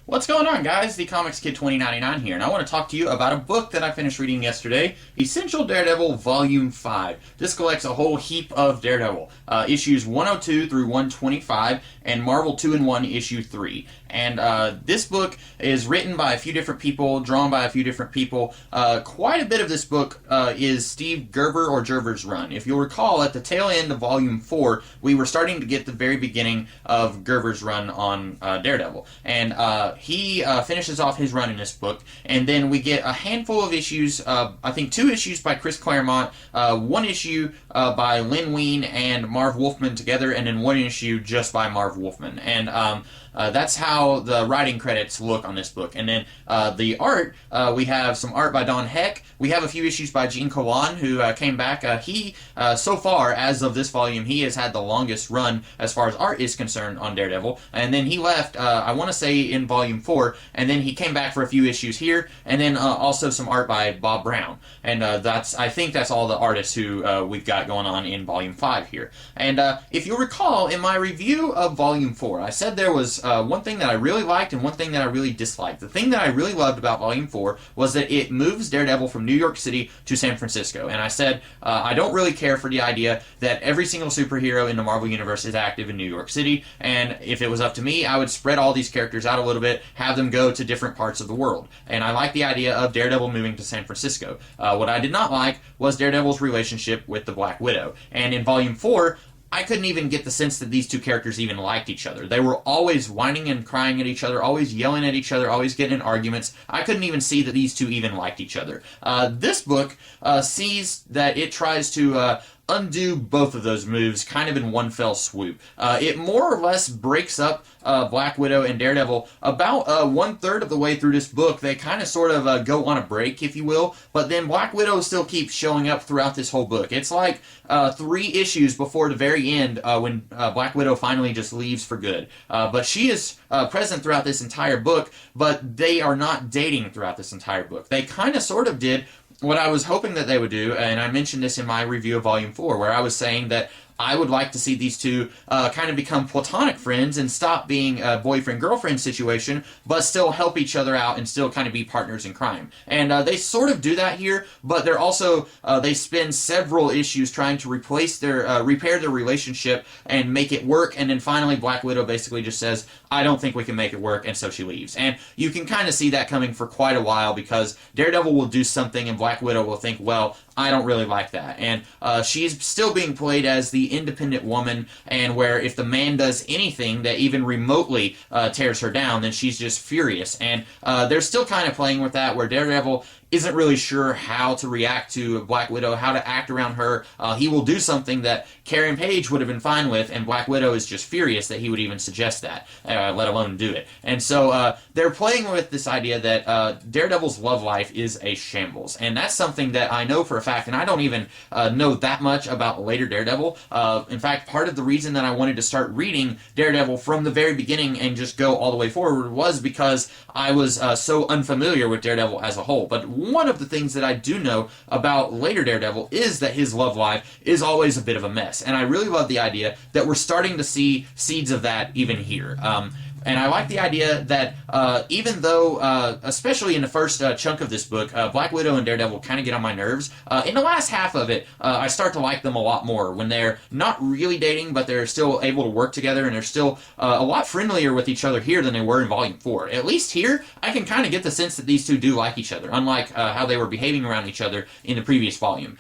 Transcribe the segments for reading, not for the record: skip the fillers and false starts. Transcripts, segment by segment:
What's going on, guys? The Comics Kid 2099 here, and I want to talk to you about a book that I finished reading yesterday, Essential Daredevil Volume 5. This collects a whole heap of Daredevil, issues 102 through 125, and Marvel 2-in-1 issue 3. And this book is written by a few different people, drawn by a few different people. Quite a bit of this book is Steve Gerber or Gerber's run. If you'll recall, at the tail end of Volume 4, we were starting to get the very beginning of Gerber's run on Daredevil. And he finishes off his run in this book, and then we get a handful of issues, I think 2 issues by Chris Claremont, 1 issue by Len Wein and Marv Wolfman together, and then 1 issue just by Marv Wolfman. And that's how the writing credits look on this book. And then the art, we have some art by Don Heck. We have a few issues by Gene Colan, who came back. So far, as of this volume, he has had the longest run as far as art is concerned on Daredevil. And then he left, I want to say, in Volume 4, and then he came back for a few issues here, and then also some art by Bob Brown. And I think that's all the artists who we've got going on in Volume 5 here. And if you'll recall, in my review of Volume 4, I said there was one thing that I really liked and one thing that I really disliked. The thing that I really loved about Volume 4 was that it moves Daredevil from New York City to San Francisco. And I said, I don't really care for the idea that every single superhero in the Marvel Universe is active in New York City, and if it was up to me, I would spread all these characters out a little bit, have them go to different parts of the world. And I like the idea of Daredevil moving to San Francisco. What I did not like was Daredevil's relationship with the Black Widow. And in Volume 4, I couldn't even get the sense that these two characters even liked each other. They were always whining and crying at each other, always yelling at each other, always getting in arguments. I couldn't even see that these two even liked each other. This book sees that it tries to undo both of those moves kind of in one fell swoop. It more or less breaks up Black Widow and Daredevil about 1/3 of the way through this book. They kind of sort of go on a break, if you will, but then Black Widow still keeps showing up throughout this whole book. It's like 3 issues before the very end when Black Widow finally just leaves for good. But she is present throughout this entire book, but they are not dating throughout this entire book. They kind of sort of did what I was hoping that they would do, and I mentioned this in my review of Volume 4, where I was saying that I would like to see these two kind of become platonic friends and stop being a boyfriend-girlfriend situation, but still help each other out and still kind of be partners in crime. And they sort of do that here, but they're also, they spend several issues trying to repair their relationship and make it work, and then finally Black Widow basically just says, I don't think we can make it work, and so she leaves. And you can kind of see that coming for quite a while, because Daredevil will do something and Black Widow will think, well, I don't really like that. And she's still being played as the independent woman, and where if the man does anything that even remotely tears her down, then she's just furious. And they're still kind of playing with that, where Daredevil isn't really sure how to react to Black Widow, how to act around her. He will do something that Karen Page would have been fine with, and Black Widow is just furious that he would even suggest that, let alone do it. And so they're playing with this idea that Daredevil's love life is a shambles. And that's something that I know for a fact, and I don't even know that much about later Daredevil. In fact, part of the reason that I wanted to start reading Daredevil from the very beginning and just go all the way forward was because I was so unfamiliar with Daredevil as a whole. But one of the things that I do know about later Daredevil is that his love life is always a bit of a mess. And I really love the idea that we're starting to see seeds of that even here. And I like the idea that even though, especially in the first chunk of this book, Black Widow and Daredevil kind of get on my nerves, in the last half of it, I start to like them a lot more when they're not really dating, but they're still able to work together, and they're still a lot friendlier with each other here than they were in Volume 4. At least here, I can kind of get the sense that these two do like each other, unlike how they were behaving around each other in the previous volume.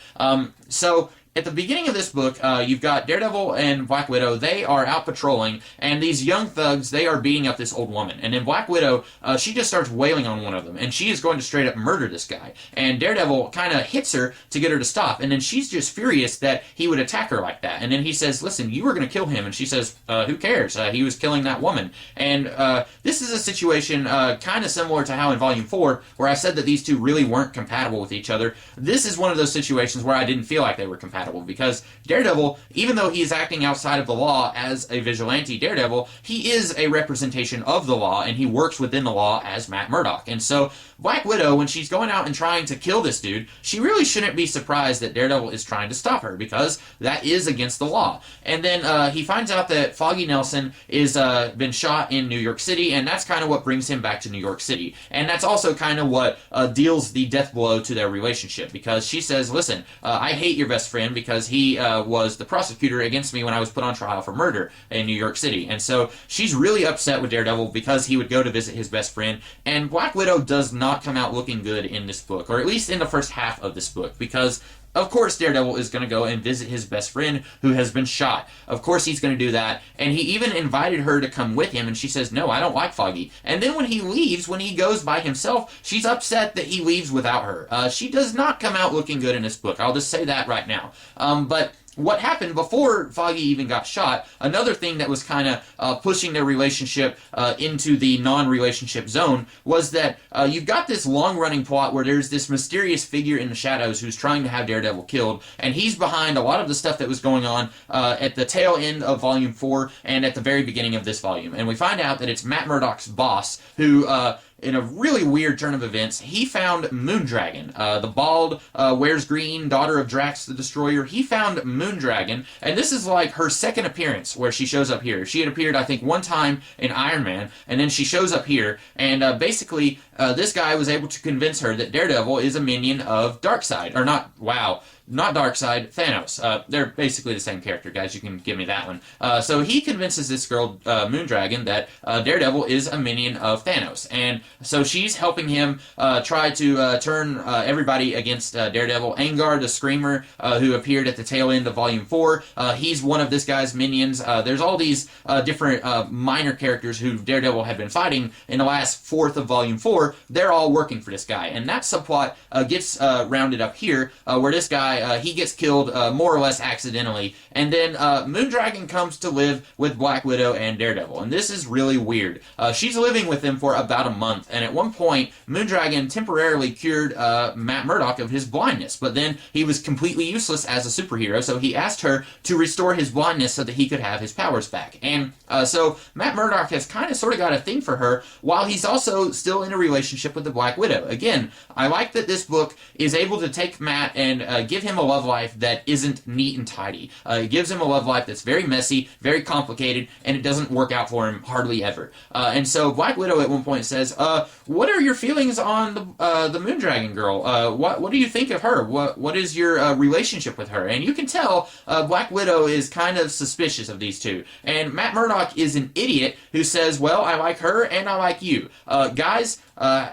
So at the beginning of this book, you've got Daredevil and Black Widow. They are out patrolling, and these young thugs, they are beating up this old woman. And then Black Widow, she just starts wailing on one of them, and she is going to straight up murder this guy. And Daredevil kind of hits her to get her to stop, and then she's just furious that he would attack her like that. And then he says, listen, you were going to kill him. And she says, who cares? He was killing that woman. And this is a situation kind of similar to how in Volume 4, where I said that these two really weren't compatible with each other. This is one of those situations where I didn't feel like they were compatible. incompatible, because Daredevil, even though he is acting outside of the law as a vigilante Daredevil, he is a representation of the law, and he works within the law as Matt Murdock. And so Black Widow, when she's going out and trying to kill this dude, she really shouldn't be surprised that Daredevil is trying to stop her, because that is against the law. And then he finds out that Foggy Nelson is been shot in New York City, and that's kind of what brings him back to New York City. And that's also kind of what deals the death blow to their relationship, because she says, listen, I hate your best friend because he was the prosecutor against me when I was put on trial for murder in New York City. And so she's really upset with Daredevil because he would go to visit his best friend. And Black Widow does not come out looking good in this book, or at least in the first half of this book, because of course Daredevil is going to go and visit his best friend who has been shot. Of course he's going to do that, and he even invited her to come with him, and she says, no, I don't like Foggy. And then when he leaves, when he goes by himself, she's upset that he leaves without her. She does not come out looking good in this book. I'll just say that right now. But what happened before Foggy even got shot, another thing that was kind of pushing their relationship into the non-relationship zone, was that you've got this long-running plot where there's this mysterious figure in the shadows who's trying to have Daredevil killed, and he's behind a lot of the stuff that was going on at the tail end of Volume 4 and at the very beginning of this volume. And we find out that it's Matt Murdock's boss who in a really weird turn of events, he found Moondragon, the bald, wears green, daughter of Drax the Destroyer. He found Moondragon, and this is like her second appearance where she shows up here. She had appeared, I think, one time in Iron Man, and then she shows up here, and basically, this guy was able to convince her that Daredevil is a minion of Darkseid, or not Darkseid, Thanos. They're basically the same character, guys. You can give me that one. So he convinces this girl, Moondragon, that Daredevil is a minion of Thanos. And so she's helping him try to turn everybody against Daredevil. Angar, the Screamer, who appeared at the tail end of Volume 4, he's one of this guy's minions. There's all these different minor characters who Daredevil had been fighting in the last fourth of Volume 4. They're all working for this guy. And that subplot gets rounded up here, where this guy he gets killed more or less accidentally, and then Moondragon comes to live with Black Widow and Daredevil, and this is really weird. She's living with them for about a month, and at one point, Moondragon temporarily cured Matt Murdock of his blindness, but then he was completely useless as a superhero, so he asked her to restore his blindness so that he could have his powers back. And so Matt Murdock has kind of sort of got a thing for her, while he's also still in a relationship with the Black Widow. Again, I like that this book is able to take Matt and give him a love life that isn't neat and tidy. It gives him a love life that's very messy, very complicated, and it doesn't work out for him hardly ever. And so Black Widow at one point says, what are your feelings on the Moondragon girl? What do you think of her? What is your relationship with her? And you can tell Black Widow is kind of suspicious of these two. And Matt Murdock is an idiot who says, well, I like her and I like you. Guys,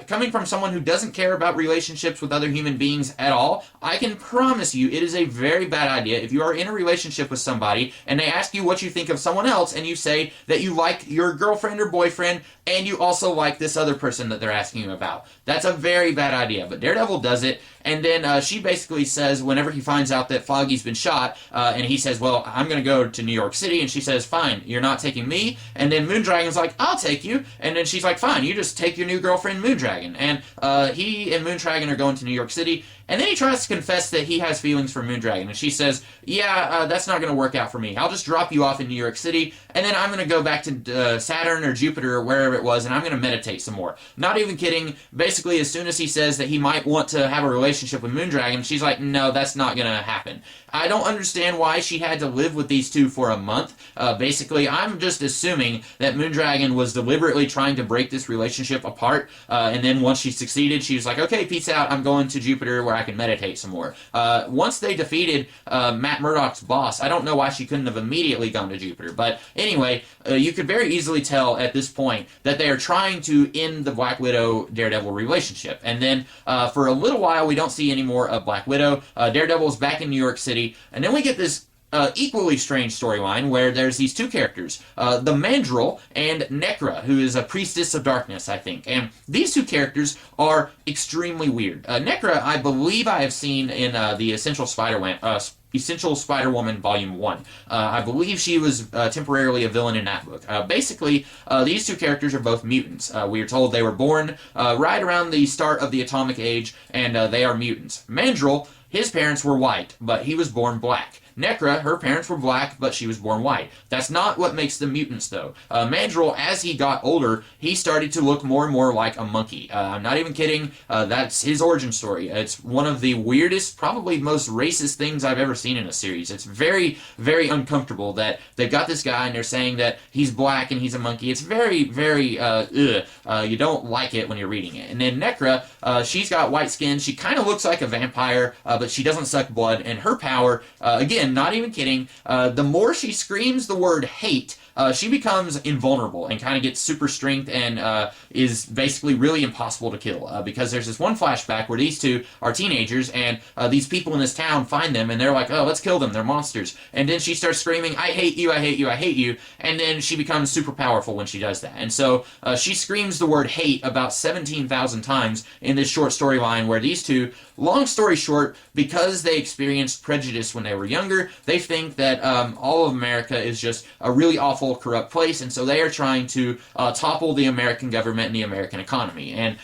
coming from someone who doesn't care about relationships with other human beings at all, I can promise you it is a very bad idea if you are in a relationship with somebody and they ask you what you think of someone else and you say that you like your girlfriend or boyfriend and you also like this other person that they're asking you about. That's a very bad idea, but Daredevil does it, and then she basically says, whenever he finds out that Foggy's been shot, and he says, well, I'm going to go to New York City, and she says, fine, you're not taking me, and then Moondragon's like, I'll take you, and then she's like, fine, you just take your new girlfriend, Moondragon, and he and Moondragon are going to New York City, and then he tries to confess that he has feelings for Moondragon, and she says, yeah, that's not going to work out for me. I'll just drop you off in New York City, and then I'm going to go back to Saturn or Jupiter or wherever it was, and I'm going to meditate some more. Not even kidding. Basically, as soon as he says that he might want to have a relationship with Moondragon, she's like, no, that's not going to happen. I don't understand why she had to live with these two for a month. Basically, I'm just assuming that Moondragon was deliberately trying to break this relationship apart, and then once she succeeded, she was like, okay, peace out, I'm going to Jupiter where I can meditate some more. Once they defeated Matt Murdock's boss, I don't know why she couldn't have immediately gone to Jupiter, but anyway, you could very easily tell at this point that they are trying to end the Black Widow-Daredevil relationship, and then for a little while, we don't see any more of Black Widow. Daredevil's back in New York City, and then we get this equally strange storyline where there's these two characters, the Mandrill and Necra, who is a priestess of darkness, I think. And these two characters are extremely weird. Necra, I believe I have seen in the Essential Spider-Woman Volume 1. I believe she was temporarily a villain in that book. Basically, these two characters are both mutants. We are told they were born right around the start of the Atomic Age, and they are mutants. Mandrill his parents were white, but he was born black. Necra, her parents were black, but she was born white. That's not what makes them mutants, though. Mandrill, as he got older, he started to look more and more like a monkey. I'm not even kidding. That's his origin story. It's one of the weirdest, probably most racist things I've ever seen in a series. It's very, very uncomfortable that they've got this guy and they're saying that he's black and he's a monkey. It's very, very, you don't like it when you're reading it. And then Necra, she's got white skin. She kind of looks like a vampire, but she doesn't suck blood. And her power, again, not even kidding, the more she screams the word hate, she becomes invulnerable and kind of gets super strength and is basically really impossible to kill because there's this one flashback where these two are teenagers and these people in this town find them and they're like, oh, let's kill them, they're monsters. And then she starts screaming, I hate you, I hate you, I hate you, and then she becomes super powerful when she does that. And so she screams the word hate about 17,000 times in this short storyline where these two, long story short, because they experienced prejudice when they were younger, they think that all of America is just a really awful, corrupt place, and so they are trying to topple the American government and the American economy. And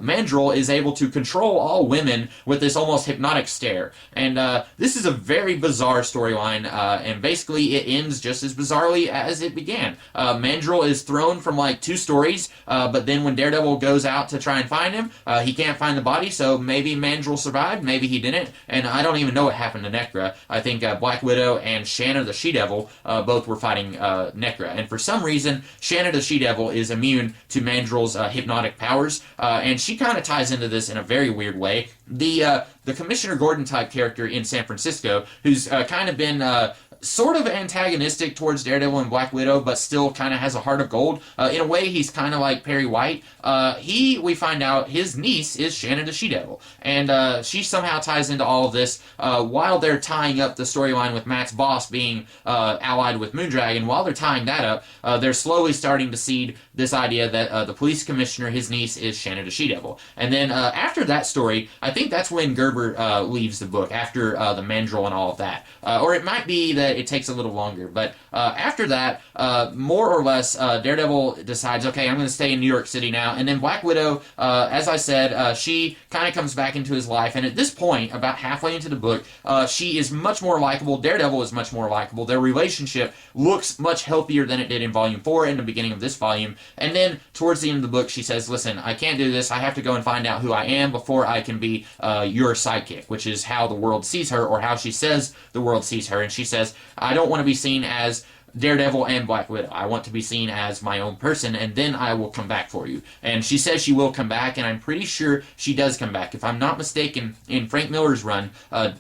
Mandrill is able to control all women with this almost hypnotic stare. And this is a very bizarre storyline, and basically it ends just as bizarrely as it began. Mandrill is thrown from like 2 stories, but then when Daredevil goes out to try and find him, he can't find the body, so maybe Mandrill survived, maybe he didn't, and I don't even know what happened to Necra. I think Black Widow and Shanna the She-Devil both were fighting Necra, and for some reason, Shanna the She-Devil is immune to Mandrill's hypnotic powers, and she kind of ties into this in a very weird way. The Commissioner Gordon type character in San Francisco, who's kind of been sort of antagonistic towards Daredevil and Black Widow, but still kind of has a heart of gold. In a way, he's kind of like Perry White. We find out his niece is Shanna the She-Devil, and she somehow ties into all of this while they're tying up the storyline with Matt's boss being allied with Moondragon. While they're tying that up, they're slowly starting to seed this idea that the police commissioner, his niece, is Shanna the She-Devil. And then after that story, I think that's when Gerber leaves the book, after the Mandrill and all of that. Or it might be that it takes a little longer, but after that, more or less, Daredevil decides, okay, I'm going to stay in New York City now, and then Black Widow, as I said, she kind of comes back into his life, and at this point, about halfway into the book, she is much more likable. Daredevil is much more likable. Their relationship looks much healthier than it did in Volume 4 in the beginning of this volume, and then towards the end of the book, she says, listen, I can't do this. I have to go and find out who I am before I can be your sidekick, which is how the world sees her, or how she says the world sees her, and she says, I don't want to be seen as Daredevil and Black Widow. I want to be seen as my own person, and then I will come back for you. And she says she will come back, and I'm pretty sure she does come back. If I'm not mistaken, in Frank Miller's run,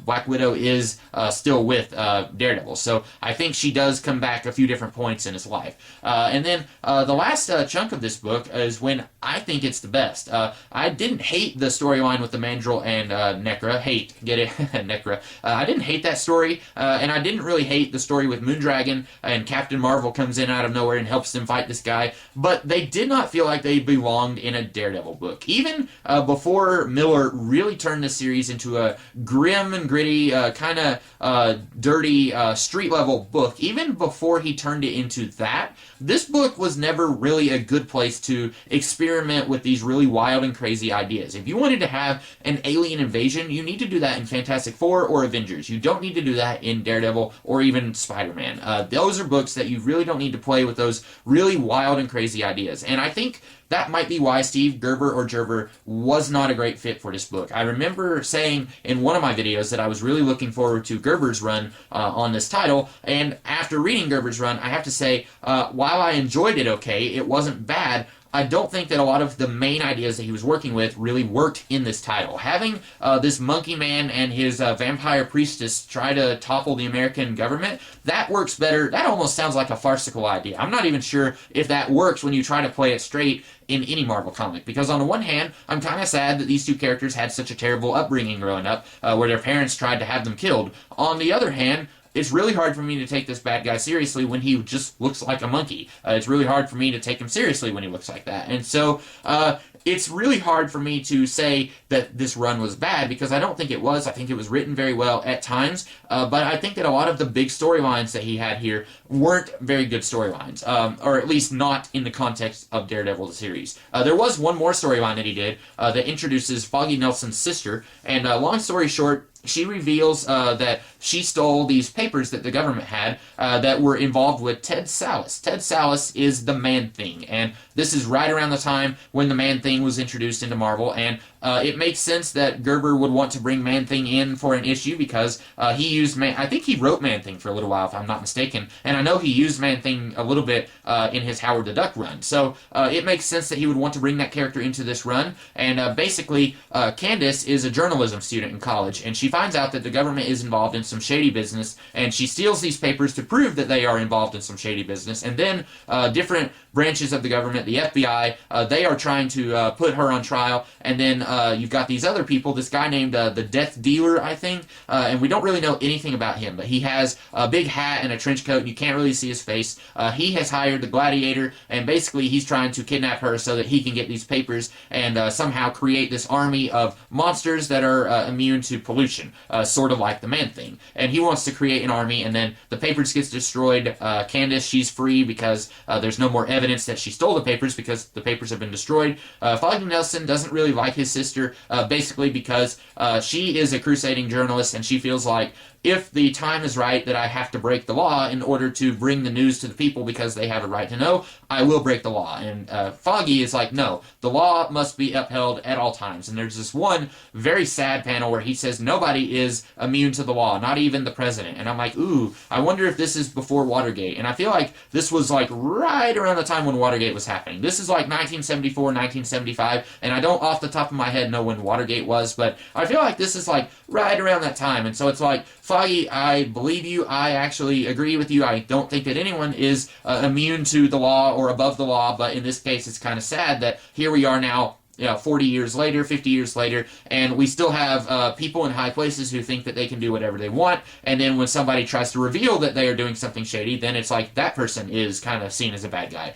Black Widow is still with Daredevil. So I think she does come back a few different points in his life. And then the last chunk of this book is when I think it's the best. I didn't hate the storyline with the Mandrill and Necra. Hate, get it? Necra. I didn't hate that story, and I didn't really hate the story with Moondragon and Captain Marvel comes in out of nowhere and helps them fight this guy, but they did not feel like they belonged in a Daredevil book. Even before Miller really turned this series into a grim and gritty, kind of dirty, street-level book, even before he turned it into that, this book was never really a good place to experiment with these really wild and crazy ideas. If you wanted to have an alien invasion, you need to do that in Fantastic Four or Avengers. You don't need to do that in Daredevil or even Spider-Man. Those are books that you really don't need to play with those really wild and crazy ideas. And I think that might be why Steve Gerber or Gerber was not a great fit for this book. I remember saying in one of my videos that I was really looking forward to Gerber's run on this title, and after reading Gerber's run, I have to say, while I enjoyed it okay, it wasn't bad. I don't think that a lot of the main ideas that he was working with really worked in this title. Having this monkey man and his vampire priestess try to topple the American government, that works better. That almost sounds like a farcical idea. I'm not even sure if that works when you try to play it straight in any Marvel comic, because on the one hand, I'm kind of sad that these two characters had such a terrible upbringing growing up, where their parents tried to have them killed. On the other hand, it's really hard for me to take this bad guy seriously when he just looks like a monkey. It's really hard for me to take him seriously when he looks like that. And so, it's really hard for me to say that this run was bad, because I don't think it was. I think it was written very well at times, but I think that a lot of the big storylines that he had here weren't very good storylines, or at least not in the context of Daredevil the series. There was one more storyline that he did that introduces Foggy Nelson's sister, and long story short, she reveals that she stole these papers that the government had that were involved with Ted Sallis. Ted Sallis is the Man-Thing, and this is right around the time when the Man-Thing was introduced into Marvel, and it makes sense that Gerber would want to bring Man-Thing in for an issue because he used I think he wrote Man-Thing for a little while, if I'm not mistaken, and I know he used Man-Thing a little bit in his Howard the Duck run. So it makes sense that he would want to bring that character into this run, and basically Candace is a journalism student in college, and she finds out that the government is involved in some shady business, and she steals these papers to prove that they are involved in some shady business, and then different branches of the government, the FBI, they are trying to put her on trial, and then you've got these other people, this guy named the Death Dealer, I think, and we don't really know anything about him, but he has a big hat and a trench coat, and you can't really see his face. He has hired the Gladiator, and basically he's trying to kidnap her so that he can get these papers and somehow create this army of monsters that are immune to pollution, sort of like the Man-Thing. And he wants to create an army, and then the papers gets destroyed. Candace, she's free because there's no more evidence that she stole the papers because the papers have been destroyed. Foggy Nelson doesn't really like his sister, basically because she is a crusading journalist, and she feels like if the time is right that I have to break the law in order to bring the news to the people because they have a right to know, I will break the law. And Foggy is like, no, the law must be upheld at all times. And there's this one very sad panel where he says nobody is immune to the law, not even the president. And I'm like, ooh, I wonder if this is before Watergate. And I feel like this was like right around the time when Watergate was happening. This is like 1974, 1975, and I don't off the top of my head know when Watergate was, but I feel like this is like right around that time. And so it's like, Foggy, I believe you. I actually agree with you. I don't think that anyone is immune to the law or above the law, but in this case, it's kind of sad that here we are now, 40 years later, 50 years later, and we still have people in high places who think that they can do whatever they want, and then when somebody tries to reveal that they are doing something shady, then it's like that person is kind of seen as a bad guy.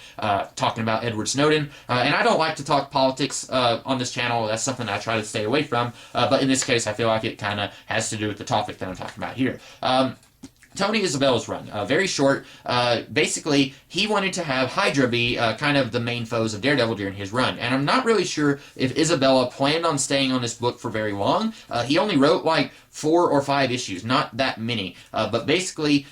Talking about Edward Snowden, and I don't like to talk politics on this channel. That's something I try to stay away from, but in this case, I feel like it kind of has to do with the topic that I'm talking about here. Tony Isabella's run, very short. Basically, he wanted to have Hydra be kind of the main foes of Daredevil during his run, and I'm not really sure if Isabella planned on staying on this book for very long. He only wrote like 4 or 5 issues, not that many. But basically,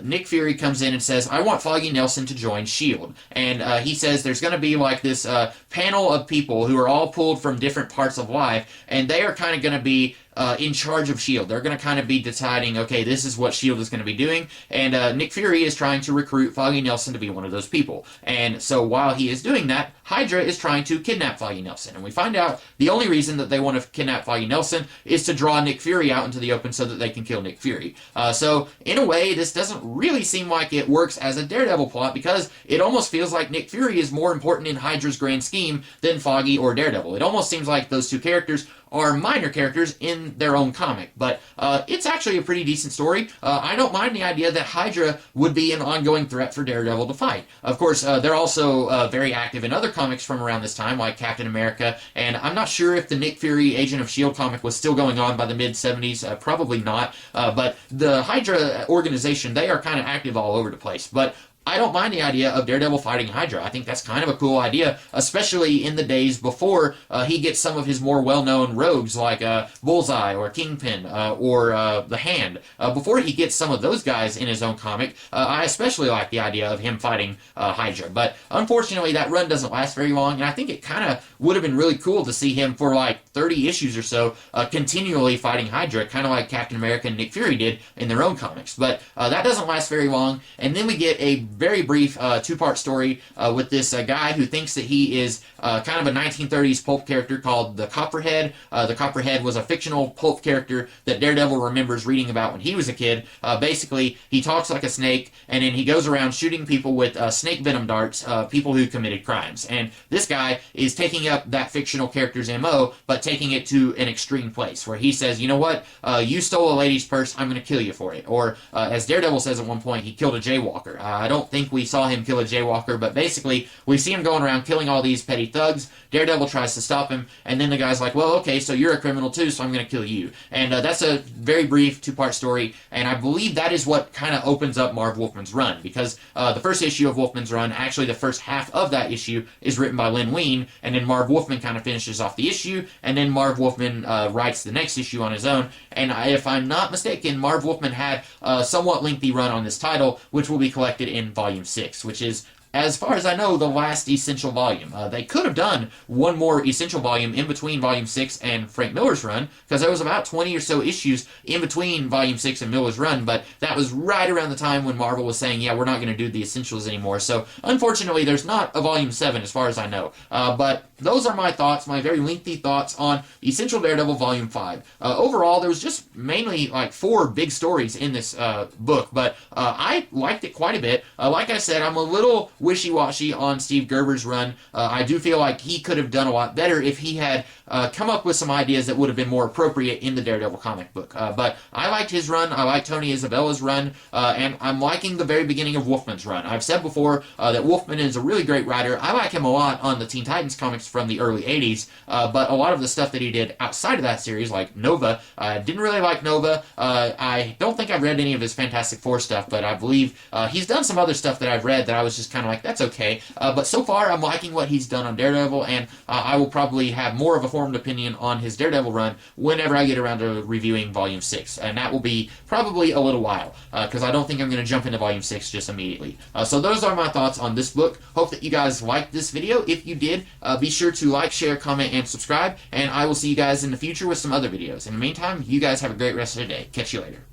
Nick Fury comes in and says, I want Foggy Nelson to join S.H.I.E.L.D. And he says there's going to be like this panel of people who are all pulled from different parts of life, and they are kind of going to be in charge of S.H.I.E.L.D. They're going to kind of be deciding, okay, this is what S.H.I.E.L.D. is going to be doing, and Nick Fury is trying to recruit Foggy Nelson to be one of those people. And so while he is doing that, Hydra is trying to kidnap Foggy Nelson, and we find out the only reason that they want to kidnap Foggy Nelson is to draw Nick Fury out into the open so that they can kill Nick Fury. So in a way, this doesn't really seem like it works as a Daredevil plot because it almost feels like Nick Fury is more important in Hydra's grand scheme than Foggy or Daredevil. It almost seems like those two characters are minor characters in their own comic, but it's actually a pretty decent story. I don't mind the idea that Hydra would be an ongoing threat for Daredevil to fight. Of course, they're also very active in other comics from around this time, like Captain America, and I'm not sure if the Nick Fury Agent of S.H.I.E.L.D. comic was still going on by the mid-70s, probably not, but the Hydra organization, they are kind of active all over the place, but I don't mind the idea of Daredevil fighting Hydra. I think that's kind of a cool idea, especially in the days before he gets some of his more well-known rogues like Bullseye or Kingpin or The Hand. Before he gets some of those guys in his own comic, I especially like the idea of him fighting Hydra. But unfortunately, that run doesn't last very long, and I think it kind of would have been really cool to see him for like 30 issues or so continually fighting Hydra, kind of like Captain America and Nick Fury did in their own comics. But that doesn't last very long, and then we get a very brief 2-part story with this guy who thinks that he is kind of a 1930s pulp character called the Copperhead. The Copperhead was a fictional pulp character that Daredevil remembers reading about when he was a kid. Basically, he talks like a snake, and then he goes around shooting people with snake venom darts, people who committed crimes. And this guy is taking up that fictional character's MO, but taking it to an extreme place, where he says, you know what, you stole a lady's purse, I'm going to kill you for it. Or, as Daredevil says at one point, he killed a jaywalker. I don't don't think we saw him kill a jaywalker, but basically we see him going around killing all these petty thugs. Daredevil tries to stop him, and then the guy's like, well, okay, so you're a criminal too, so I'm going to kill you. And that's a very brief two-part story, and I believe that is what kind of opens up Marv Wolfman's run, because the first issue of Wolfman's run, actually the first half of that issue, is written by Len Wein, and then Marv Wolfman kind of finishes off the issue, and then Marv Wolfman writes the next issue on his own. And if I'm not mistaken, Marv Wolfman had a somewhat lengthy run on this title, which will be collected in Volume 6, which is, as far as I know, the last Essential volume. They could have done one more Essential volume in between Volume 6 and Frank Miller's run, because there was about 20 or so issues in between Volume 6 and Miller's run, but that was right around the time when Marvel was saying, yeah, we're not going to do the Essentials anymore. So, unfortunately, there's not a Volume 7 as far as I know. But those are my thoughts, my very lengthy thoughts on Essential Daredevil Volume 5. Overall, there was just mainly like 4 big stories in this book, but I liked it quite a bit. Like I said, I'm a little wishy-washy on Steve Gerber's run. I do feel like he could have done a lot better if he had come up with some ideas that would have been more appropriate in the Daredevil comic book. But I liked his run, I liked Tony Isabella's run, and I'm liking the very beginning of Wolfman's run. I've said before that Wolfman is a really great writer. I like him a lot on the Teen Titans comics from the early 80s, but a lot of the stuff that he did outside of that series, like Nova, didn't really like Nova. I don't think I've read any of his Fantastic Four stuff, but I believe he's done some other stuff that I've read that I was just kind of like, that's okay. But so far, I'm liking what he's done on Daredevil, and I will probably have more of a formed opinion on his Daredevil run whenever I get around to reviewing Volume 6, and that will be probably a little while, because I don't think I'm going to jump into Volume 6 just immediately. So those are my thoughts on this book. Hope that you guys liked this video. If you did, be sure to like, share, comment, and subscribe, and I will see you guys in the future with some other videos. In the meantime, you guys have a great rest of the day. Catch you later.